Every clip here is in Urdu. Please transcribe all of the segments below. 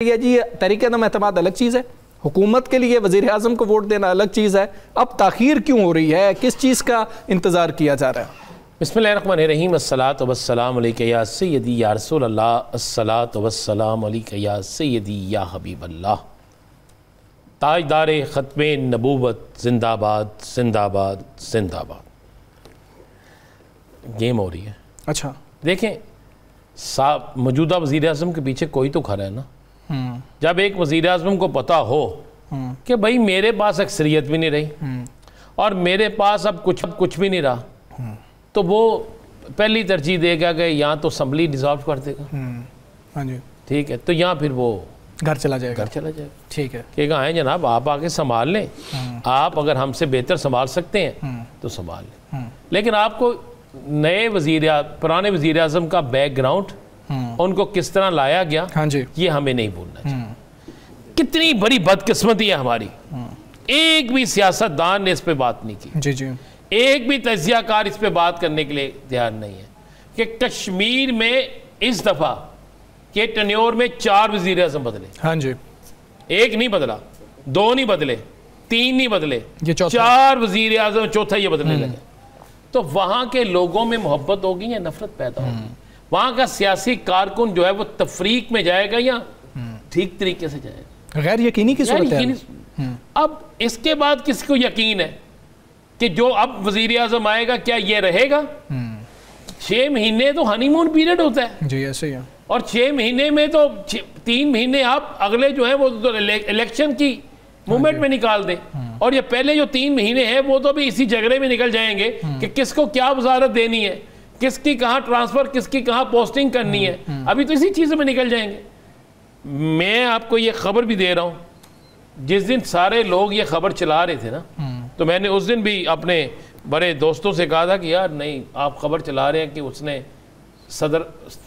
جی تحریک عدم اعتماد الگ چیز ہے، حکومت کے لیے وزیر اعظم کو ووٹ دینا الگ چیز ہے. اب تاخیر کیوں ہو رہی ہے؟ کس چیز کا انتظار کیا جا رہا ہے؟ بسم اللہ الرحمن الرحیم. الصلاۃ والسلام علیک یا سیدی یا رسول اللہ. الصلاۃ والسلام علیک یا سیدی یا حبیب اللہ. تاجدار ختم نبوت زندہ باد زندہ باد زندہ باد. گیم ہو رہی ہے. اچھا دیکھیں موجودہ وزیر اعظم کے پیچھے کوئی تو کھڑا ہے نا. جب ایک وزیر اعظم کو پتا ہو کہ بھائی میرے پاس اکثریت بھی نہیں رہی اور میرے پاس اب کچھ بھی نہیں رہا، تو وہ پہلی ترجیح دے گا کہ یہاں تو اسمبلی ڈیزالو کر دے گا. ہاں جی ٹھیک ہے، تو یہاں پھر وہ گھر چلا جائے گا. ٹھیک ہے کہ آئیں جناب آپ آگے سنبھال لیں، آپ اگر ہم سے بہتر سنبھال سکتے ہیں تو سنبھال لیں. لیکن آپ کو پرانے وزیر اعظم کا بیک گراؤنڈ ان کو کس طرح لایا گیا، ہاں جی یہ ہمیں نہیں بھولنا چاہیے. کتنی بڑی بدقسمتی ہے ہماری، ایک بھی سیاست دان نے اس پہ بات نہیں کی. جی جی ایک بھی تجزیہ کار اس پہ بات کرنے کے لیے تیار نہیں ہے کہ کشمیر میں اس دفعہ کے ٹینیور میں 4 وزیر اعظم بدلے. ہاں جی ایک نہیں بدلا، 2 نہیں بدلے، 3 نہیں بدلے، یہ 4 وزیر اعظم، چوتھا یہ بدلنے لگے. تو وہاں کے لوگوں میں محبت ہوگی یا نفرت پیدا ہوگی؟ وہاں کا سیاسی کارکن جو ہے وہ تفریق میں جائے گا یا ٹھیک طریقے سے جائے گا؟ غیر یقینی کی صورت ہے. اب اس کے بعد کس کو یقین ہے کہ جو اب وزیر اعظم آئے گا کیا یہ رہے گا؟ 6 مہینے تو ہنی مون پیریڈ ہوتا ہے جی ایسے ہی ہے. اور 6 مہینے میں تو 3 مہینے آپ اگلے جو ہیں وہ الیکشن کی مومنٹ میں نکال دیں، اور یہ پہلے جو 3 مہینے ہیں وہ تو بھی اسی جھگڑے میں نکل جائیں گے کہ کس کو کیا وزارت دینی ہے، کس کی کہاں ٹرانسفر، کس کی کہاں پوسٹنگ کرنی ہے. ابھی تو اسی چیزوں میں نکل جائیں گے. میں آپ کو یہ خبر بھی دے رہا ہوں، جس دن سارے لوگ یہ خبر چلا رہے تھے نا، تو میں نے اس دن بھی اپنے بڑے دوستوں سے کہا تھا کہ یار نہیں، آپ خبر چلا رہے ہیں کہ اس نے صدر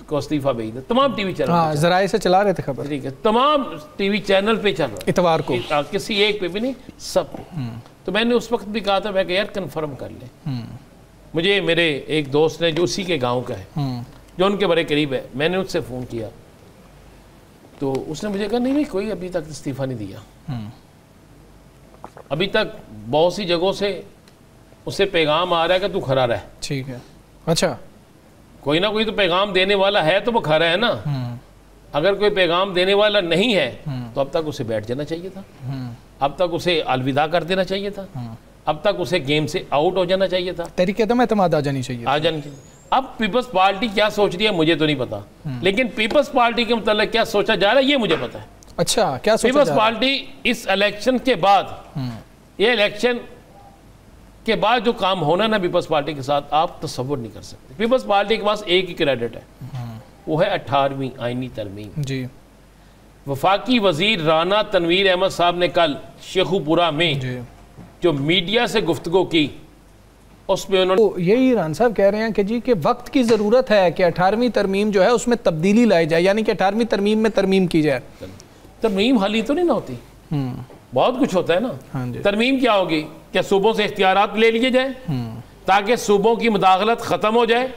کو استعفیٰ بھیج دیا. تمام ٹی وی چینل ذرائع سے چلا رہے تھے خبر. ٹھیک ہے، تمام ٹی وی چینل پہ چل رہا اتوار کو، کسی ایک پہ بھی نہیں، سب پہ. تو میں نے اس وقت بھی کہا تھا میں کہ یار کنفرم کر لیں. مجھے میرے ایک دوست نے جو اسی کے گاؤں کا ہے، جو ان کے بڑے قریب ہے، میں نے اس سے فون کیا تو اس نے مجھے کہا نہیں کوئی ابھی تک استعفیٰ نہیں دیا. ابھی تک بہت سی جگہوں سے اسے پیغام آ رہا ہے کہ تو کھڑا رہ. ٹھیک ہے. اچھا، کوئی نہ کوئی تو پیغام دینے والا ہے تو وہ کھڑا ہے نا. اگر کوئی پیغام دینے والا نہیں ہے تو اب تک اسے بیٹھ جانا چاہیے تھا، اب تک اسے الوداع کر دینا چاہیے تھا، اب تک اسے گیم سے آؤٹ ہو جانا چاہیے تھا. تحریک عدم اعتماد آ جانی چاہیے. اب پیپلز پارٹی کیا سوچ رہی ہے مجھے تو نہیں پتا، لیکن پیپلز پارٹی کے متعلق کیا سوچا جا رہا ہے یہ مجھے پتا ہے. اچھا، کیا سوچا پیپلز پارٹی اس الیکشن کے بعد، یہ الیکشن کے بعد جو کام ہونا نا پیپلز پارٹی کے ساتھ آپ تصور نہیں کر سکتے. پیپلز پارٹی کے پاس ایک ہی کریڈٹ ہے، وہ ہے 18ویں آئینی ترمیم. جی، وفاقی وزیر رانا تنویر احمد صاحب نے کل شیخو پورہ میں جو میڈیا سے گفتگو کی، اس میں انہوں نے یہی ران صاحب کہہ رہے ہیں کہ جی کہ وقت کی ضرورت ہے کہ 18ویں ترمیم جو ہے اس میں تبدیلی لائی جائے، یعنی کہ 18ویں ترمیم میں ترمیم کی جائے. ترمیم حالی تو نہیں نہ ہوتی، بہت کچھ ہوتا ہے نا. ترمیم کیا ہوگی؟ کیا صوبوں سے اختیارات لے لیے جائیں تاکہ صوبوں کی مداخلت ختم ہو جائے،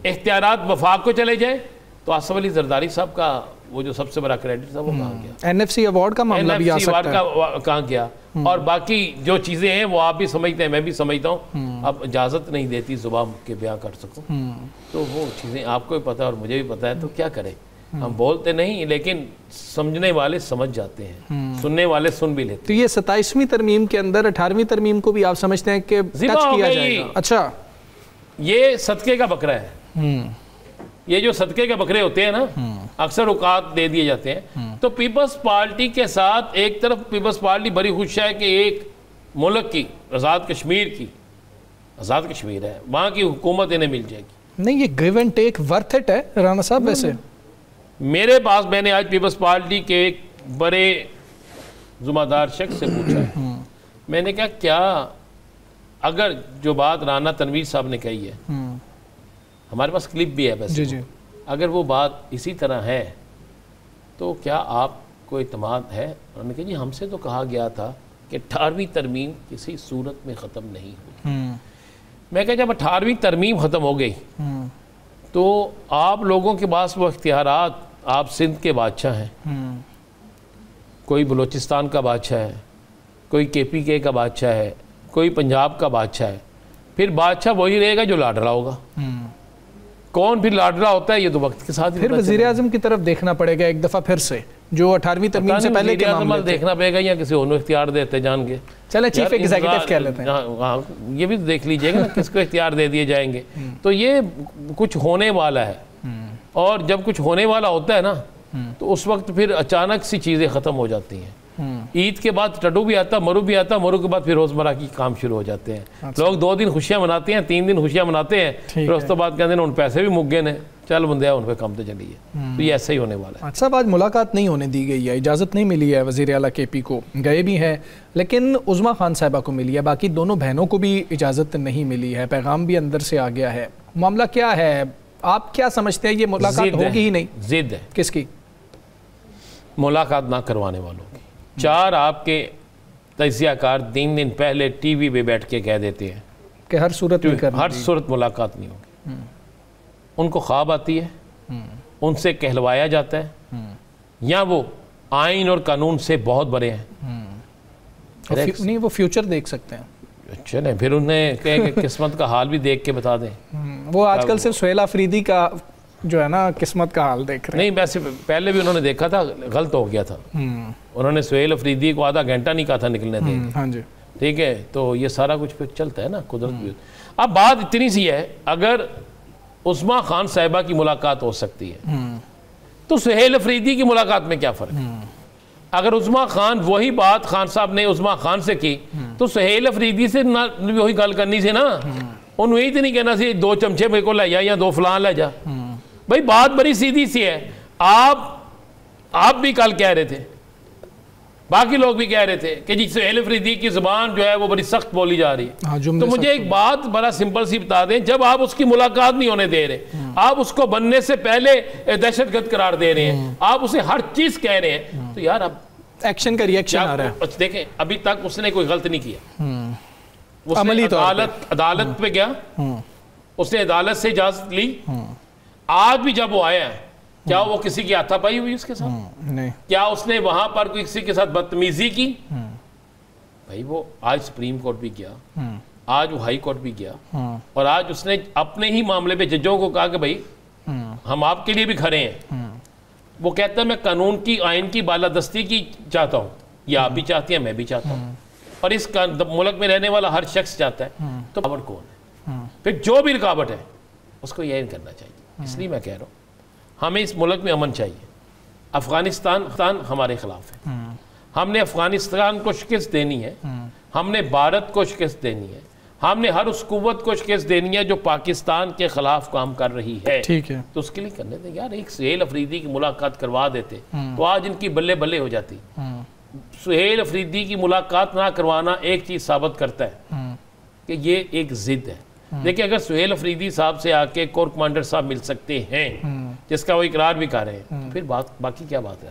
اختیارات وفاق کو چلے جائیں؟ تو آصف علی زرداری صاحب کا وہ جو سب سے بڑا کریڈٹ تھا وہ کہاں گیا؟ NFC ایوارڈ کا معاملہ بھی آ سکتا ہے. کہاں گیا؟ اور باقی جو چیزیں ہیں وہ آپ بھی سمجھتے ہیں، میں بھی سمجھتا ہوں. اب اجازت نہیں دیتی زبان کے بیان کر سکوں، تو وہ چیزیں آپ کو بھی پتہ ہے اور مجھے بھی پتہ ہے. تو کیا کریں، ہم بولتے نہیں لیکن سمجھنے والے سمجھ جاتے ہیں، سننے والے سن بھی لیتے. تو یہ 27ویں ترمیم کے اندر 18ویں ترمیم کو بھی آپ سمجھتے ہیں کہ ٹچ کیا جائے گا؟ اچھا، یہ صدقے کا بکرا ہے. یہ جو صدقے کے بکرے ہوتے ہیں نا، اکثر اوقات دے دیے جاتے ہیں. تو پیپلز پارٹی کے ساتھ ایک طرف پیپلز پارٹی بڑی خوش ہے کہ ایک ملک کی آزاد کشمیر کی، آزاد کشمیر ہے، وہاں کی حکومت انہیں مل جائے گی. نہیں، یہ give and take worth it ہے رانا صاحب. ویسے میرے پاس میں نے آج پیپلز پارٹی کے ایک بڑے ذمہ دار شخص سے پوچھا ہے، میں نے کہا کیا اگر جو بات رانا تنویر صاحب نے کہی ہے، ہمارے پاس کلپ بھی ہے ویسے، اگر وہ بات اسی طرح ہے تو کیا آپ کو اعتماد ہے؟ انہوں نے کہا جی ہم سے تو کہا گیا تھا کہ 18ویں ترمیم کسی صورت میں ختم نہیں ہوئی. میں کہا جب 18ویں ترمیم ختم ہو گئی تو آپ لوگوں کے پاس وہ اختیارات، آپ سندھ کے بادشاہ ہیں، کوئی بلوچستان کا بادشاہ ہے، کوئی KPK کا بادشاہ ہے، کوئی پنجاب کا بادشاہ ہے، پھر بادشاہ وہی رہے گا جو لاڈلا ہوگا۔ کون پھر لاڈلا ہوتا ہے یہ تو وقت کے ساتھ پھر وزیر اعظم کی طرف دیکھنا پڑے گا ایک دفعہ پھر سے، جو 18ویں ترمیم سے پہلے کے معاملے تھے۔ دیکھنا پڑے گا یا کسی اور کو اختیار دیتے جان کے، چلیں چیف ایگزیکٹو کہہ لیتے ہیں، یہ بھی دیکھ لیجئے گا نا کس کو اختیار دے دیے جائیں گے۔ تو یہ کچھ ہونے والا ہے، اور جب کچھ ہونے والا ہوتا ہے نا تو اس وقت پھر اچانک سی چیزیں ختم ہو جاتی ہیں۔ عید کے بعد ٹڈو بھی آتا، مرو بھی آتا، مرو کے بعد پھر روزمرہ کی کام شروع ہو جاتے ہیں۔ لوگ 2 دن خوشیاں مناتے ہیں، 3 دن خوشیاں مناتے ہیں، پھر اس تو بعد کہتے ہیں ان پیسے بھی مک گئے نے، چل بندے ان پہ کم تو چلیے۔ تو یہ ایسا ہی ہونے والا ہے۔ صاحب آج ملاقات نہیں ہونے دی گئی ہے، اجازت نہیں ملی ہے وزیر اعلیٰ KP کو، گئے بھی ہیں لیکن عظمیٰ خان صاحبہ کو ملی ہے، باقی دونوں بہنوں کو بھی اجازت نہیں ملی ہے، پیغام بھی اندر سے آ گیا ہے۔ معاملہ کیا ہے؟ آپ کیا سمجھتے ہیں؟ یہ ملاقات ہوگی ہی نہیں؟ ضد ہے کس کی؟ ملاقات نہ کروانے والوں کی۔ 4 آپ کے تجزیہ کار 3 دن پہلے ٹی وی پہ بیٹھ کے کہہ دیتے ہیں کہ ہر صورت ہر صورت ملاقات نہیں ہوگی۔ ان کو خواب آتی ہے، ان سے کہلوایا جاتا ہے، یا وہ آئین اور قانون سے بہت بڑے ہیں؟ نہیں، وہ فیوچر دیکھ سکتے ہیں۔ چلیں پھر انہیں کہیں کہ قسمت کا حال بھی دیکھ کے بتا دیں۔ وہ آج کل صرف سہیل آفریدی کا جو ہے نا قسمت کا حال دیکھ رہے ہیں۔ نہیں، ویسے پہلے بھی انہوں نے دیکھا تھا، غلط ہو گیا تھا۔ انہوں نے سہیل آفریدی کو آدھا گھنٹہ نہیں کہا تھا نکلنے دیں۔ ہاں جی، ٹھیک ہے، تو یہ سارا کچھ پھر چلتا ہے نا، قدرت بھی۔ اب بات اتنی سی ہے، اگر عظمیٰ خان صاحبہ کی ملاقات ہو سکتی ہے تو سہیل آفریدی کی ملاقات میں کیا فرق ہے؟ اگر عظمیٰ خان وہی بات خان صاحب نے عظمیٰ خان سے کی تو سہیل آفریدی سے وہی گل کرنی سی نا، انہوں یہی تو نہیں کہنا سی 2 چمچے میرے کو لے جا یا 2 فلان لے جا۔ بھائی بات بڑی سیدھی سی ہے۔ آپ بھی کل کہہ رہے تھے، باقی لوگ بھی کہہ رہے تھے کہ جی سہیل آفریدی کی زبان جو ہے وہ بڑی سخت بولی جا رہی ہے۔ تو مجھے ایک بات بڑا سمپل سی بتا دیں، جب آپ اس کی ملاقات نہیں ہونے دے رہے، آپ اس کو بننے سے پہلے دہشت گرد قرار دے رہے ہیں، آپ اسے ہر چیز کہہ رہے ہیں، تو یار اب ایکشن کا ریئیکشن آ رہا ہے۔ دیکھیں ابھی تک اس نے کوئی غلط نہیں کیا، عملی طور پہ عدالت پہ گیا، اس نے عدالت سے اجازت لی۔ آج بھی جب وہ آیا ہے، کیا وہ کسی کی ہاتھا پائی ہوئی اس کے ساتھ؟ نہیں۔ کیا اس نے وہاں پر کوئی کسی کے ساتھ بدتمیزی کی؟ بھائی وہ آج سپریم کورٹ بھی گیا، آج وہ ہائی کورٹ بھی گیا، اور آج اس نے اپنے ہی معاملے پہ ججوں کو کہا کہ بھائی ہم آپ کے لیے بھی کھڑے ہیں۔ وہ کہتا ہے میں قانون کی، آئین کی بالادستی کی چاہتا ہوں، یہ آپ بھی چاہتی ہیں، میں بھی چاہتا ہوں، اور اس ملک میں رہنے والا ہر شخص چاہتا ہے۔ تو رکاوٹ کون ہے؟ پھر جو بھی رکاوٹ ہے اس کو یہ کرنا چاہیے۔ اس لیے میں کہہ رہا ہوں ہمیں اس ملک میں امن چاہیے۔ افغانستان ہمارے خلاف ہے، ہم نے افغانستان کو شکست دینی ہے، ہم نے بھارت کو شکست دینی ہے، ہم نے ہر اس قوت کو شکست دینی ہے جو پاکستان کے خلاف کام کر رہی ہے۔ ٹھیک ہے، تو اس کے لیے کرنے دیں یار، ایک سہیل آفریدی کی ملاقات کروا دیتے تو آج ان کی بلے بلے ہو جاتی۔ سہیل آفریدی کی ملاقات نہ کروانا ایک چیز ثابت کرتا ہے کہ یہ ایک ضد ہے۔ دیکھیں اگر سہیل آفریدی صاحب سے آ کے کور کمانڈر صاحب مل سکتے ہیں، جس کا وہ اقرار بھی کر رہے ہیں، پھر باقی کیا بات ہے؟